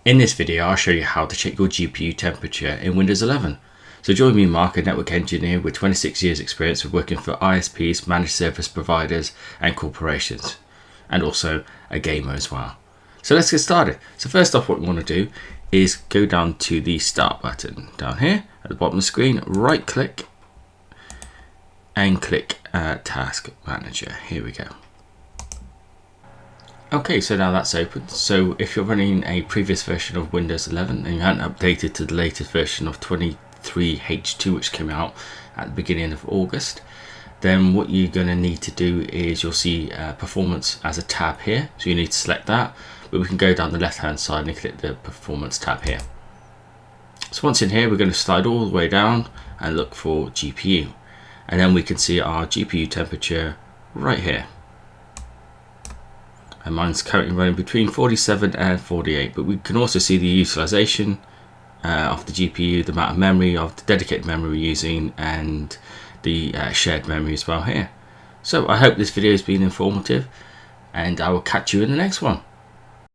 In this video, I'll show you how to check your GPU temperature in Windows 11. So join me, Mark, a network engineer with 26 years experience of working for ISPs, managed service providers and corporations, and also a gamer as well. So let's get started. So first off, what we want to do is go down to the start button down here at the bottom of the screen, right click and click Task Manager. Here we go. Okay, so now that's open. So if you're running a previous version of Windows 11 and you haven't updated to the latest version of 23H2, which came out at the beginning of August, then what you're going to need to do is you'll see performance as a tab here. So you need to select that, but we can go down the left hand side and click the performance tab here. So once in here, we're going to slide all the way down and look for GPU. And then we can see our GPU temperature right here. And mine's currently running between 47 and 48, but we can also see the utilization of the GPU, the amount of memory, of the dedicated memory we're using, and the shared memory as well here. So I hope this video has been informative, and I will catch you in the next one.